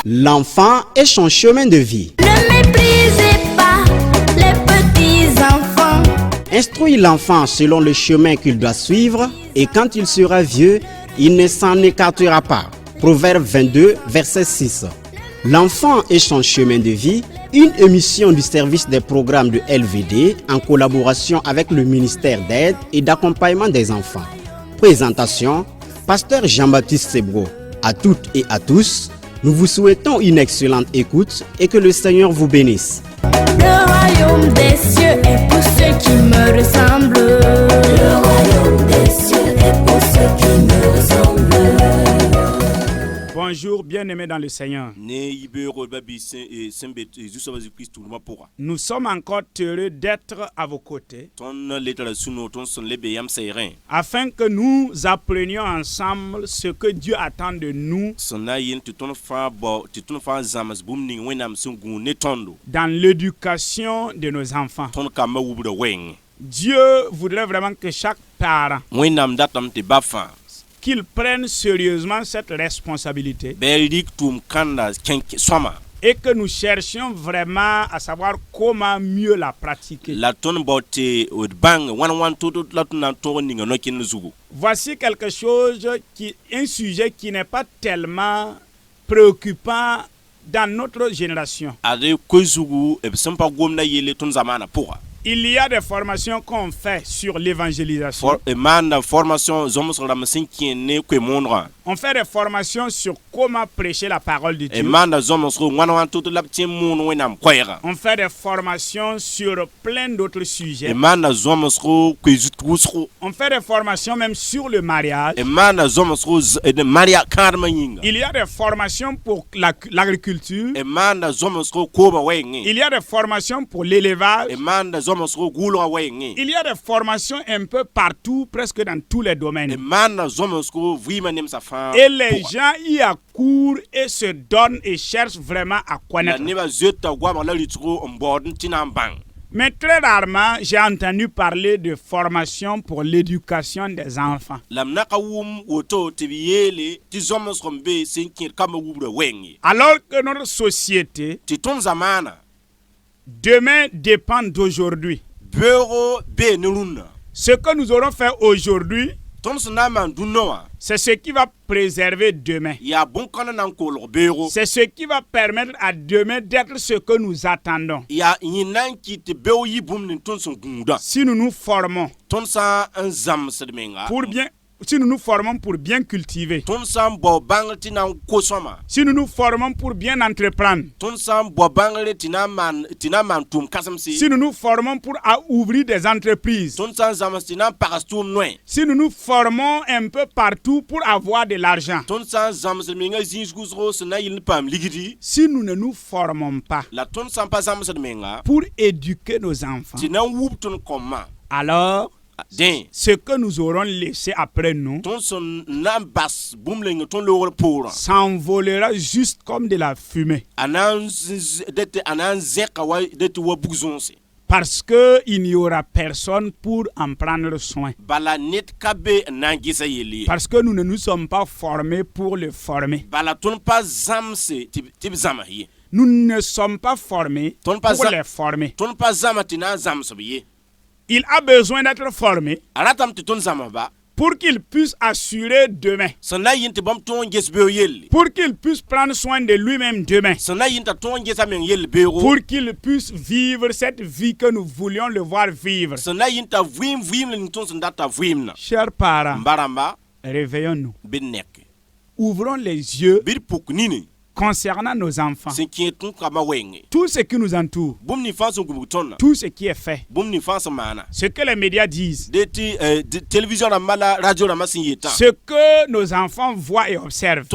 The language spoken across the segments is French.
L'enfant et son chemin de vie. Ne méprisez pas les petits enfants. Instruis l'enfant selon le chemin qu'il doit suivre et quand il sera vieux, il ne s'en écartera pas. Proverbe 22, verset 6. L'enfant et son chemin de vie, une émission du service des programmes de LVD en collaboration avec le ministère d'aide et d'accompagnement des enfants. Présentation, Pasteur Jean-Baptiste Sebro. À toutes et à tous, nous vous souhaitons une excellente écoute et que le Seigneur vous bénisse. Le royaume des cieux est pour ceux qui me ressemblent. Le royaume des cieux est pour ceux qui me ressemblent. Bonjour, bien-aimés dans le Seigneur. Nous sommes encore heureux d'être à vos côtés afin que nous apprenions ensemble ce que Dieu attend de nous dans l'éducation de nos enfants. Dieu voudrait vraiment que chaque parent qu'ils prennent sérieusement cette responsabilité et que nous cherchions vraiment à savoir comment mieux la pratiquer. Voici quelque chose un sujet qui n'est pas tellement préoccupant dans notre génération. Il y a des formations qu'on fait sur l'évangélisation. On fait des formations sur comment prêcher la parole de Dieu. On fait des formations sur plein d'autres sujets. On fait des formations même sur le mariage. Il y a des formations pour l'agriculture. Il y a des formations pour l'élevage. Il y a des formations un peu partout, presque dans tous les domaines. Et les gens y accourent et se donnent et cherchent vraiment à connaître. Mais très rarement, j'ai entendu parler de formation pour l'éducation des enfants. Alors que notre société, demain dépend d'aujourd'hui. Ce que nous aurons fait aujourd'hui, c'est ce qui va préserver demain. C'est ce qui va permettre à demain d'être ce que nous attendons. Si nous nous formons pour bien cultiver, si nous nous formons pour bien entreprendre, si nous nous formons pour ouvrir des entreprises, si nous nous formons un peu partout pour avoir de l'argent, si nous ne nous formons pas pour éduquer nos enfants, alors ce que nous aurons laissé après nous s'envolera juste comme de la fumée. Parce qu'il n'y aura personne pour en prendre soin. Parce que nous ne nous sommes pas formés pour le former. Nous ne sommes pas formés pour les former. Il a besoin d'être formé pour qu'il puisse assurer demain. Pour qu'il puisse prendre soin de lui-même demain. Pour qu'il puisse vivre cette vie que nous voulions le voir vivre. Chers parents, réveillons-nous. Ouvrons les yeux concernant nos enfants. Tout ce qui nous entoure. Tout ce qui est fait. Ce que les médias disent. Ce que nos enfants voient et observent.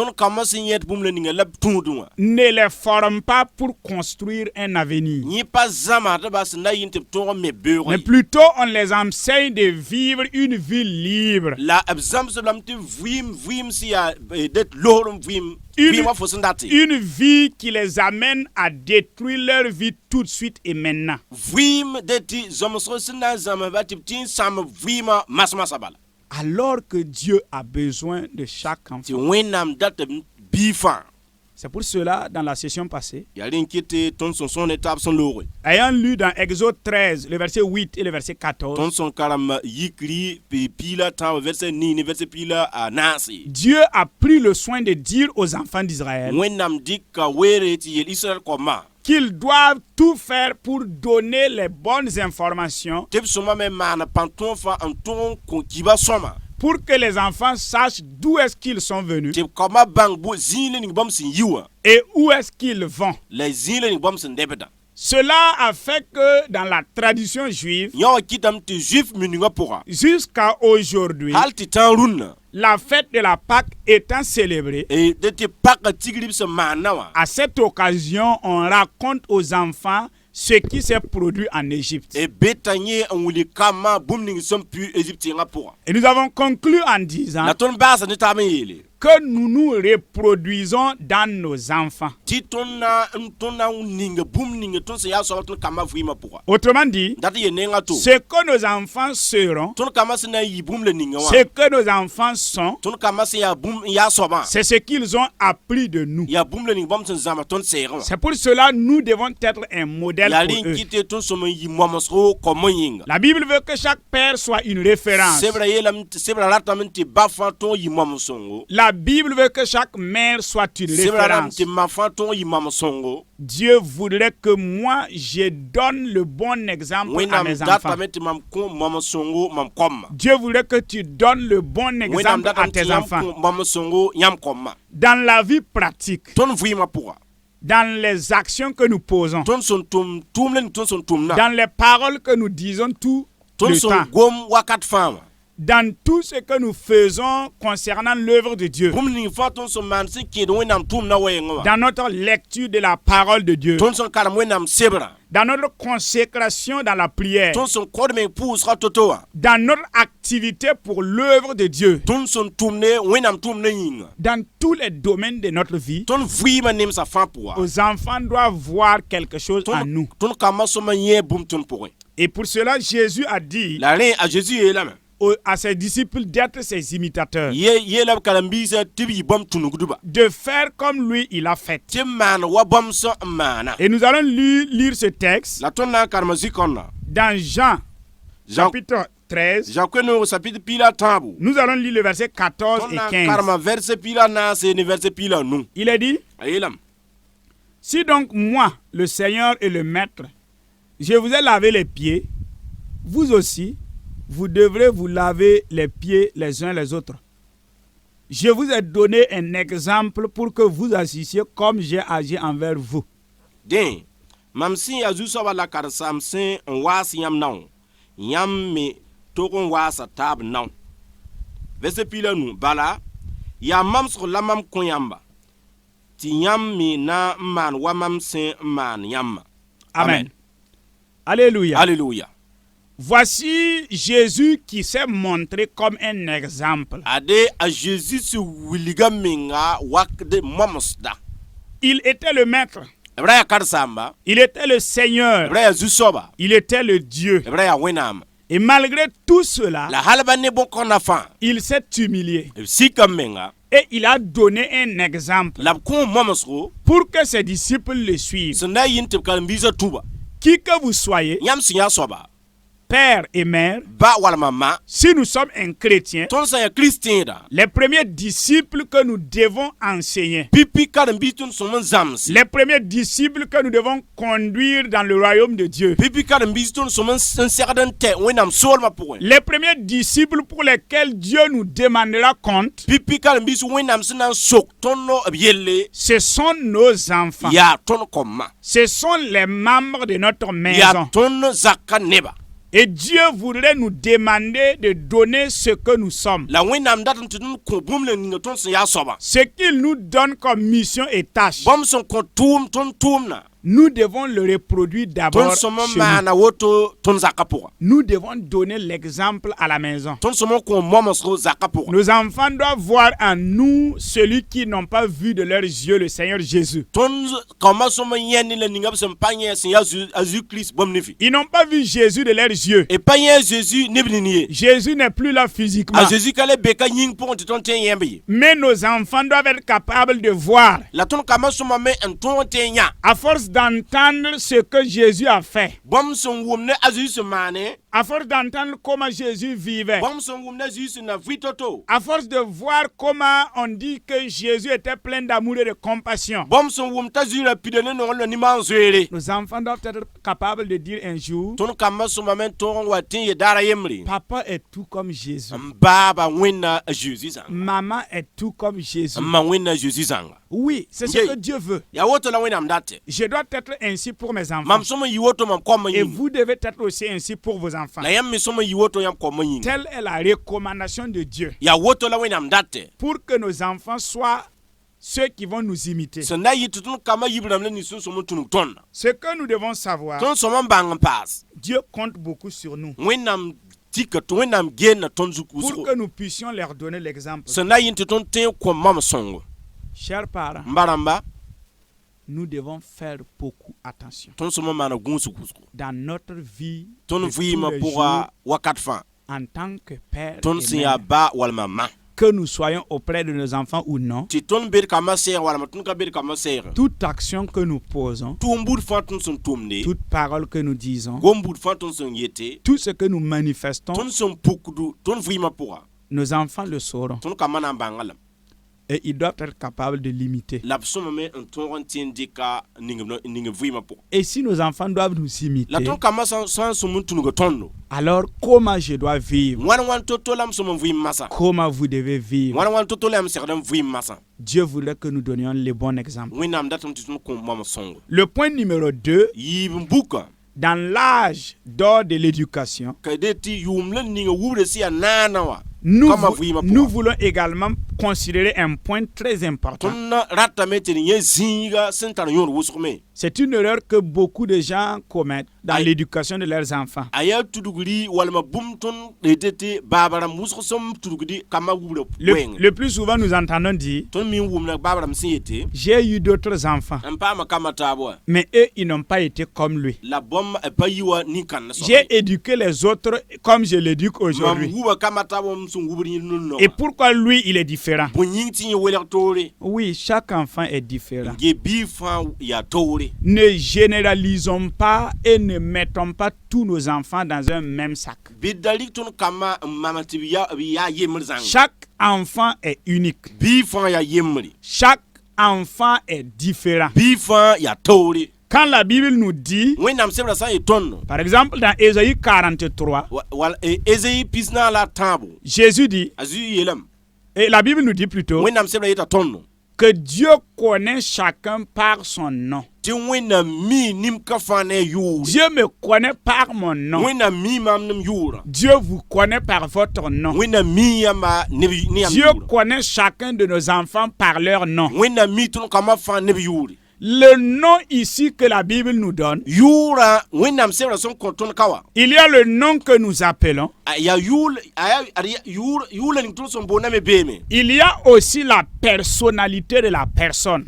Ne les forme pas pour construire un avenir. Mais plutôt on les enseigne de vivre une vie libre. une vie qui les amène à détruire leur vie tout de suite et maintenant. Alors que Dieu a besoin de chaque enfant. C'est pour cela, dans la session passée, ayant lu dans Exode 13, le verset 8 et le verset 14, Dieu a pris le soin de dire aux enfants d'Israël qu'ils doivent tout faire pour donner les bonnes informations pour que les enfants sachent d'où est-ce qu'ils sont venus et où est-ce qu'ils vont. Cela a fait que dans la tradition juive, jusqu'à aujourd'hui, la fête de la Pâque étant célébrée, à cette occasion, on raconte aux enfants ce qui s'est produit en Égypte. Et nous avons conclu en disant que nous nous reproduisons dans nos enfants. Autrement dit, ce que nos enfants seront, ce que nos enfants sont, c'est ce qu'ils ont appris de nous. C'est pour cela que nous devons être un modèle pour eux. La Bible veut que chaque père soit une référence. La Bible veut que chaque mère soit une référence. Dieu voudrait que moi, je donne le bon exemple à mes enfants. Dieu voudrait que tu donnes le bon exemple à tes enfants. Dans la vie pratique, dans les actions que nous posons, dans les paroles que nous disons tout le temps, dans tout ce que nous faisons concernant l'œuvre de Dieu, dans notre lecture de la parole de Dieu, dans notre consécration dans la prière, dans notre activité pour l'œuvre de Dieu, dans tous les domaines de notre vie, nos enfants doivent voir quelque chose en nous. Et pour cela, Jésus a dit à ses disciples d'être ses imitateurs, de faire comme lui il a fait. Et nous allons lire ce texte dans Jean chapitre 13. Nous allons lire le verset 14 et 15. Il est dit: si donc moi, le Seigneur et le Maître, je vous ai lavé les pieds, vous aussi, vous devrez vous laver les pieds les uns les autres. Je vous ai donné un exemple pour que vous agissiez comme j'ai agi envers vous. Amen. Alléluia. Alléluia. Voici Jésus qui s'est montré comme un exemple. Il était le maître. Il était le Seigneur. Il était le Dieu. Et malgré tout cela, il s'est humilié. Et il a donné un exemple pour que ses disciples le suivent. Qui que vous soyez, père et mère, si nous sommes un chrétien, les premiers disciples que nous devons enseigner, les premiers disciples que nous devons conduire dans le royaume de Dieu, les premiers disciples pour lesquels Dieu nous demandera compte, ce sont nos enfants. Ce sont les membres de notre maison. Et Dieu voudrait nous demander de donner ce que nous sommes. Ce qu'il nous donne comme mission et tâche. nous devons le reproduire d'abord chez nous. Nous devons donner l'exemple à la maison. Nos enfants doivent voir en nous celui qui n'ont pas vu de leurs yeux le Seigneur Jésus. Ils n'ont pas vu Jésus de leurs yeux. Jésus n'est plus là physiquement. Mais nos enfants doivent être capables de voir. À force d'entendre ce que Jésus a fait, à force d'entendre comment Jésus vivait, à force de voir comment on dit que Jésus était plein d'amour et de compassion, nos enfants doivent être capables de dire un jour, papa est tout comme Jésus, maman est tout comme Jésus. Oui, c'est ce que Dieu veut. Je dois être ainsi pour mes enfants. Et vous devez être aussi ainsi pour vos enfants. Telle est la recommandation de Dieu. Pour que nos enfants soient ceux qui vont nous imiter. Ce que nous devons savoir, Dieu compte beaucoup sur nous. Pour que nous puissions leur donner l'exemple. Chers parents, nous devons faire beaucoup attention dans notre vie de tous les jours, en tant que père et mère, que nous soyons auprès de nos enfants ou non. Toute action que nous posons, toute parole que nous disons, tout ce que nous manifestons, nos enfants le sauront. Et ils doivent être capables de l'imiter. Et si nos enfants doivent nous imiter, alors comment je dois vivre? Comment vous devez vivre? Dieu voulait que nous donnions les bons exemples. Le point numéro 2, dans l'âge d'or de l'éducation, nous voulons également considérer un point très important. C'est une erreur que beaucoup de gens commettent dans l'éducation de leurs enfants. Le plus souvent, nous entendons dire, j'ai eu d'autres enfants, mais eux, ils n'ont pas été comme lui. J'ai éduqué les autres comme je l'éduque aujourd'hui. Et pourquoi lui, il est différent? Oui, chaque enfant est différent. Ne généralisons pas et ne mettons pas tous nos enfants dans un même sac. Chaque enfant est unique. Chaque enfant est différent. Quand la Bible nous dit, par exemple dans Ésaïe 43, Jésus dit, et la Bible nous dit plutôt, que Dieu connaît chacun par son nom. Dieu me connaît par mon nom. Dieu vous connaît par votre nom. Dieu connaît chacun de nos enfants par leur nom. Le nom ici que la Bible nous donne, il y a le nom que nous appelons. Il y a aussi la personnalité de la personne.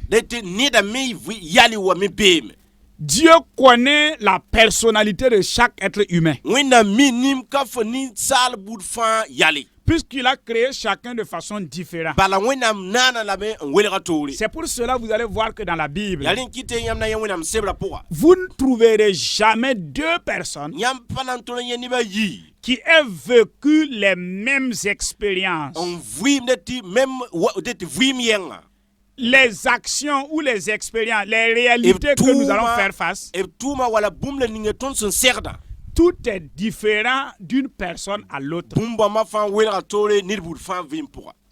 Dieu connaît la personnalité de chaque être humain. Puisqu'il a créé chacun de façon différente. C'est pour cela que vous allez voir que dans la Bible, vous ne trouverez jamais deux personnes qui aient vécu les mêmes expériences. Les actions ou les expériences, les réalités que nous allons faire face, tout est différent d'une personne à l'autre.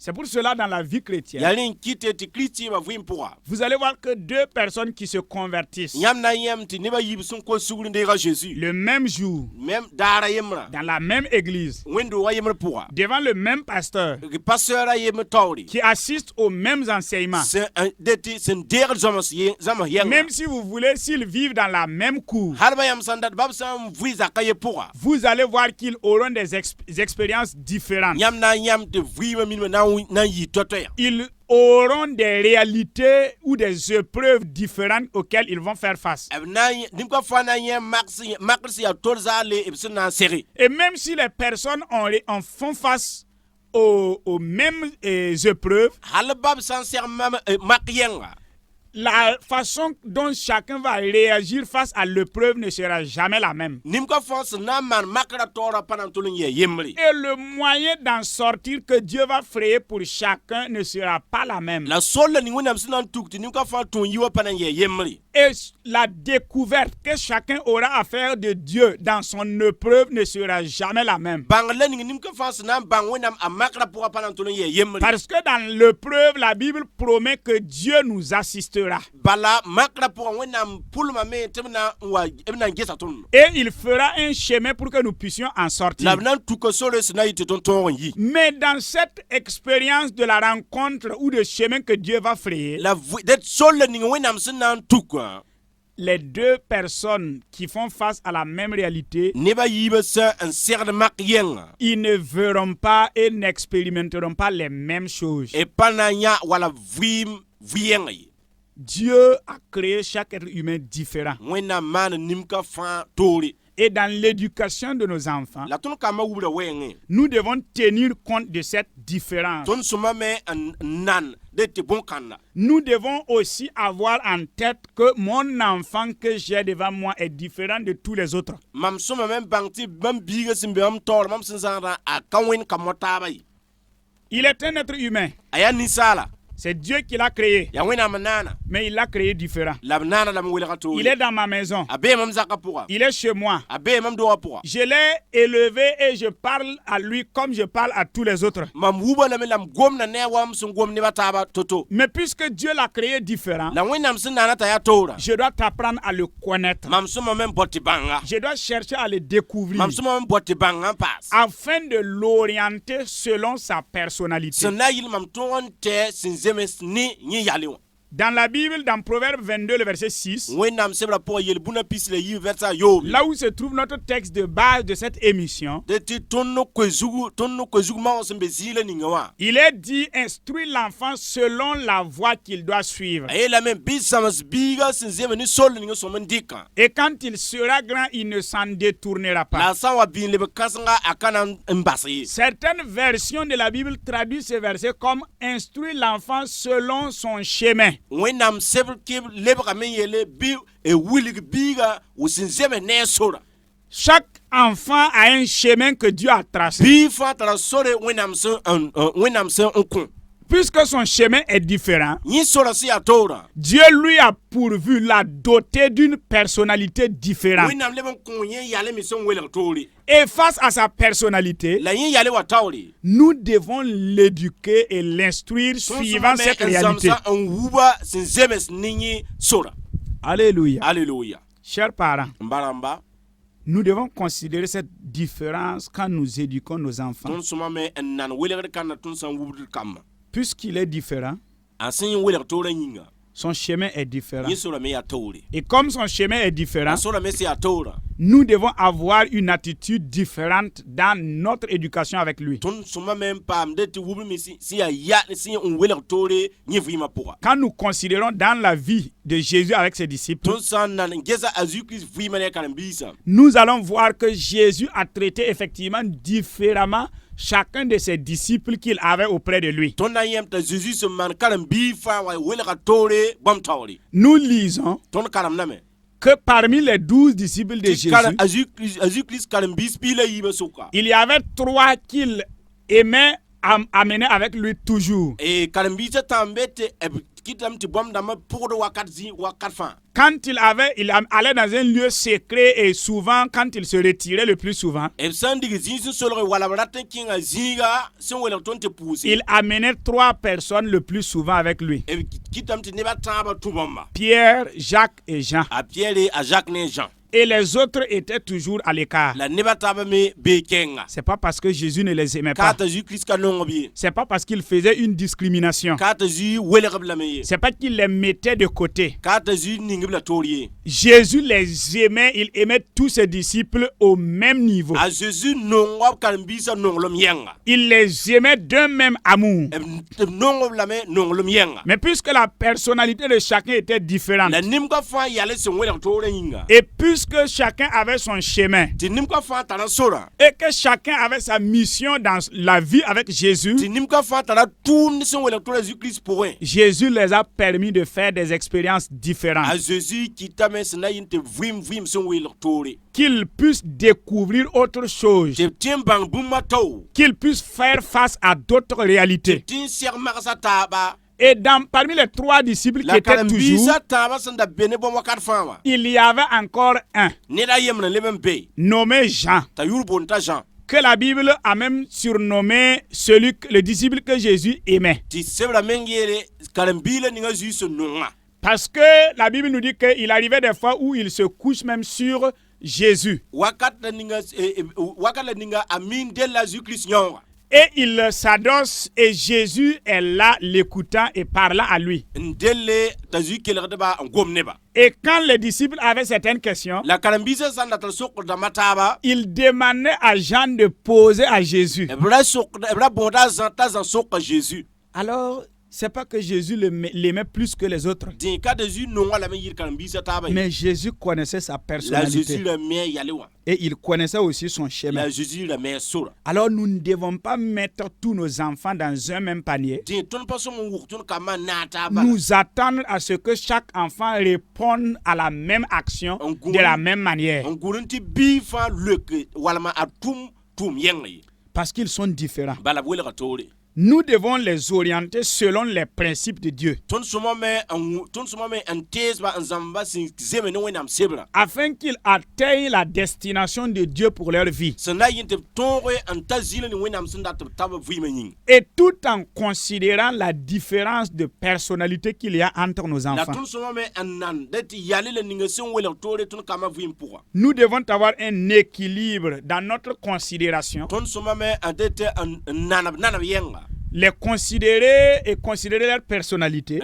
C'est pour cela dans la vie chrétienne, vous allez voir que deux personnes qui se convertissent le même jour, dans la même église, devant le même pasteur, qui assiste aux mêmes enseignements, même si vous voulez, s'ils vivent dans la même cour, vous allez voir qu'ils auront des expériences différentes. Ils auront des réalités ou des épreuves différentes auxquelles ils vont faire face. Et même si les personnes en font face aux mêmes épreuves, la façon dont chacun va réagir face à l'épreuve ne sera jamais la même. Et le moyen d'en sortir que Dieu va frayer pour chacun ne sera pas la même. Et la découverte que chacun aura à faire de Dieu dans son épreuve ne sera jamais la même. Parce que dans l'épreuve, la Bible promet que Dieu nous assistera. Et il fera un chemin pour que nous puissions en sortir. Mais dans cette expérience de la rencontre ou de chemin que Dieu va frayer, les deux personnes qui font face à la même réalité, ils ne verront pas et n'expérimenteront pas les mêmes choses. Dieu a créé chaque être humain différent. Et dans l'éducation de nos enfants, nous devons tenir compte de cette différence. Nous devons aussi avoir en tête que mon enfant que j'ai devant moi est différent de tous les autres. Il est un être humain. C'est Dieu qui l'a créé. Mais il l'a créé différent. Il est dans ma maison. Il est chez moi. Je l'ai élevé et je parle à lui comme je parle à tous les autres. Mais puisque Dieu l'a créé différent, je dois t'apprendre à le connaître. Je dois chercher à le découvrir afin de l'orienter selon sa personnalité. Dans la Bible, dans Proverbe 22, le verset 6, là où se trouve notre texte de base de cette émission, il est dit: instruis l'enfant selon la voie qu'il doit suivre. Et quand il sera grand, il ne s'en détournera pas. Certaines versions de la Bible traduisent ce verset comme instruis l'enfant selon son chemin. Chaque enfant a un chemin que Dieu a tracé. Puisque son chemin est différent, Dieu lui a pourvu, l'a doté d'une personnalité différente. Et face à sa personnalité, nous devons l'éduquer et l'instruire suivant cette réalité. Alléluia. Alléluia. Chers parents, nous devons considérer cette différence quand nous éduquons nos enfants. Puisqu'il est différent, son chemin est différent. Et comme son chemin est différent, nous devons avoir une attitude différente dans notre éducation avec lui. Quand nous considérons dans la vie de Jésus avec ses disciples, nous allons voir que Jésus a traité effectivement différemment chacun de ses disciples qu'il avait auprès de lui. Nous lisons que parmi les 12 disciples de Jésus, il y avait 3 qu'il aimait amener avec lui toujours. Quand il allait dans un lieu secret et souvent, quand il se retirait le plus souvent, il amenait 3 personnes le plus souvent avec lui. Pierre, Jacques et Jean. Et les autres étaient toujours à l'écart. C'est pas parce que Jésus ne les aimait pas. C'est pas parce qu'il faisait une discrimination. C'est pas qu'il les mettait de côté. Jésus les aimait, il aimait tous ses disciples au même niveau. Il les aimait d'un même amour. Mais puisque la personnalité de chacun était différente, et puisque chacun avait son chemin, et que chacun avait sa mission dans la vie avec Jésus, Jésus les a permis de faire des expériences différentes. Qu'ils puissent découvrir autre chose, qu'ils puissent faire face à d'autres réalités. Et parmi les 3 disciples qui étaient toujours, il y avait encore un nommé Jean, que la Bible a même surnommé le disciple que Jésus aimait. Parce que la Bible nous dit qu'il arrivait des fois où il se couche même sur Jésus. Et il s'adosse et Jésus est là l'écoutant et parlant à lui. Et quand les disciples avaient certaines questions, ils demandaient à Jean de poser à Jésus. Alors, c'est pas que Jésus l'aimait plus que les autres. Mais Jésus connaissait sa personnalité. Et il connaissait aussi son chemin. Alors nous ne devons pas mettre tous nos enfants dans un même panier. Nous attendre à ce que chaque enfant réponde à la même action de la même manière. Parce qu'ils sont différents. Nous devons les orienter selon les principes de Dieu. Afin qu'ils atteignent la destination de Dieu pour leur vie. Et tout en considérant la différence de personnalité qu'il y a entre nos enfants. Nous devons avoir un équilibre dans notre considération. Les considérer et considérer leur personnalité.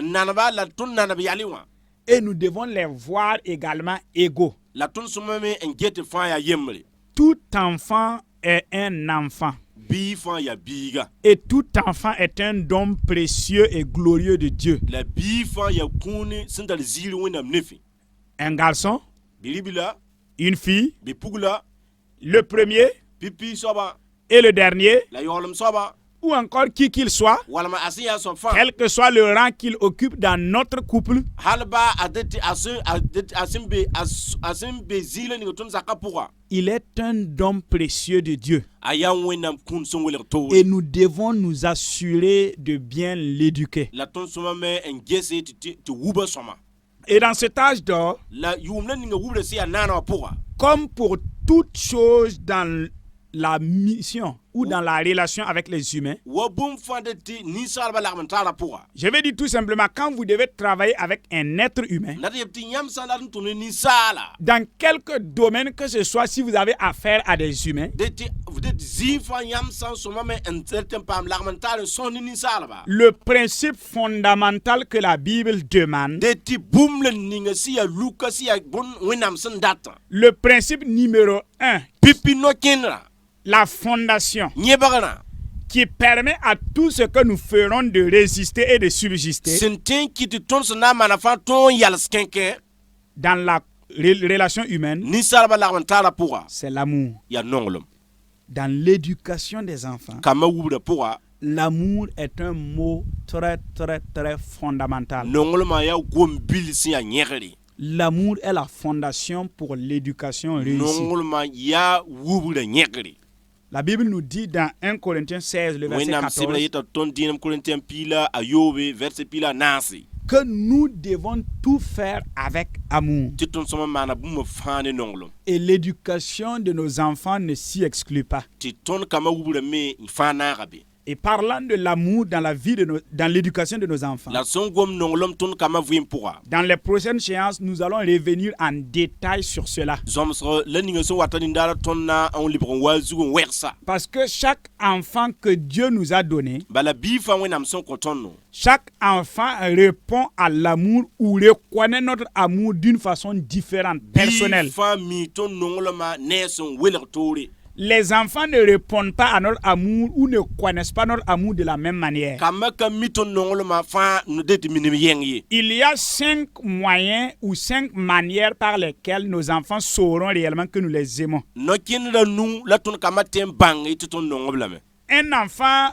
Et nous devons les voir également égaux. Tout enfant est un enfant. Et tout enfant est un don précieux et glorieux de Dieu. Un garçon, une fille, le premier et le dernier, ou encore qui qu'il soit, quel que soit le rang qu'il occupe dans notre couple, il est un don précieux de Dieu. Et nous devons nous assurer de bien l'éduquer. Et dans cet âge d'or, comme pour toute chose dans la mission ou dans la relation avec les humains, je vais dire tout simplement, quand vous devez travailler avec un être humain, dans quelque domaine que ce soit, si vous avez affaire à des humains, le principe fondamental que la Bible demande, le principe numéro 1, la fondation qui permet à tout ce que nous ferons de résister et de subsister dans la relation humaine, c'est l'amour. Dans l'éducation des enfants, l'amour est un mot très très très fondamental. L'amour est la fondation pour l'éducation réussie. La Bible nous dit dans 1 Corinthiens 16, le verset 14, que nous devons tout faire avec amour. Et l'éducation de nos enfants ne s'y exclut pas. Et parlant de l'amour dans la vie dans l'éducation de nos enfants, dans les prochaines séances, nous allons revenir en détail sur cela. Parce que chaque enfant que Dieu nous a donné, chaque enfant répond à l'amour ou reconnaît notre amour d'une façon différente, personnelle. Les enfants ne répondent pas à notre amour ou ne connaissent pas notre amour de la même manière. Il y a 5 moyens ou 5 manières par lesquelles nos enfants sauront réellement que nous les aimons.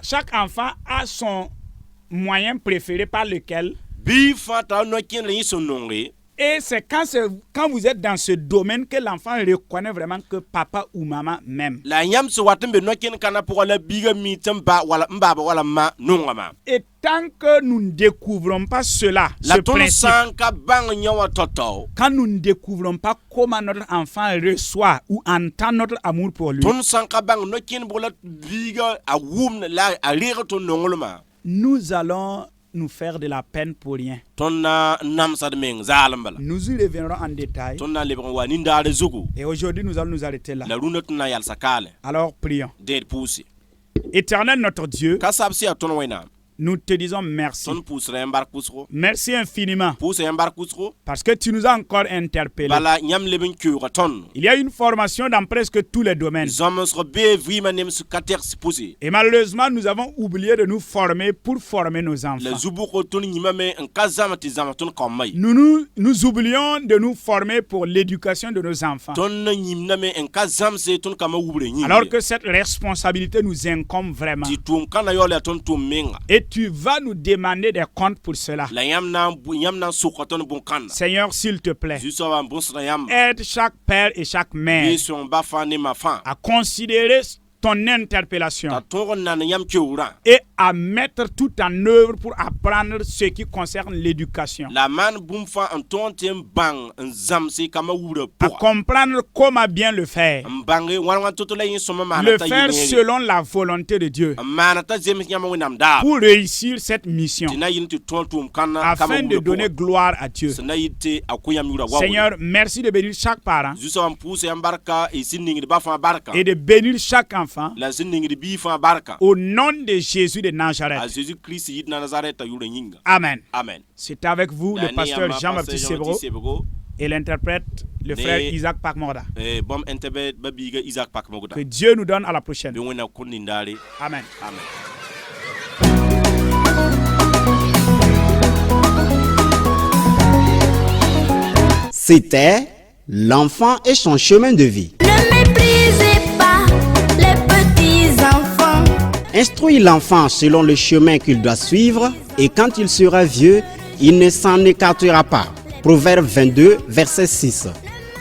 Chaque enfant a son moyen préféré par lequel. Et c'est quand vous êtes dans ce domaine que l'enfant reconnaît vraiment que papa ou maman m'aime. Et tant que nous ne découvrons pas cela, ce principe, quand nous ne découvrons pas comment notre enfant reçoit ou entend notre amour pour lui, nous allons nous faire de la peine pour rien. Nous y reviendrons en détail. Et aujourd'hui, nous allons nous arrêter là. Alors, prions. Éternel notre Dieu, nous te disons merci. Merci infiniment. Parce que tu nous as encore interpellés. Il y a une formation dans presque tous les domaines. Et malheureusement, nous avons oublié de nous former pour former nos enfants. Nous oublions de nous former pour l'éducation de nos enfants. Alors que cette responsabilité nous incombe vraiment. Et tu vas nous demander des comptes pour cela. Seigneur, s'il te plaît, aide chaque père et chaque mère à considérer ton interpellation et à mettre tout en œuvre pour apprendre ce qui concerne l'éducation. À comprendre comment bien le faire. Le faire selon la volonté de Dieu. Pour réussir cette mission. Afin de donner gloire à Dieu. Seigneur, merci de bénir chaque parent. Et de bénir chaque enfant. Au nom de Jésus de Nazareth. Amen. C'est avec vous le pasteur Jean-Baptiste Sebro et l'interprète le frère Isaac Pakmorda. Que Dieu nous donne à la prochaine. Amen. C'était l'enfant et son chemin de vie. Instruis l'enfant selon le chemin qu'il doit suivre, et quand il sera vieux, il ne s'en écartera pas. Proverbe 22, verset 6.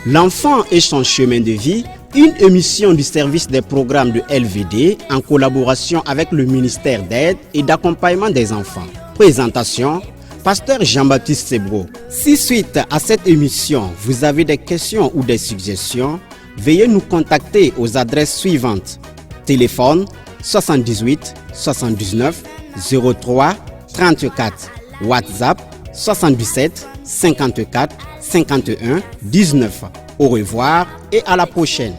L'enfant et son chemin de vie, une émission du service des programmes de LVD en collaboration avec le ministère d'aide et d'accompagnement des enfants. Présentation, pasteur Jean-Baptiste Sebro. Si suite à cette émission, vous avez des questions ou des suggestions, veuillez nous contacter aux adresses suivantes. Téléphone 78 79 03 34. WhatsApp 77 54 51 19. Au revoir et à la prochaine.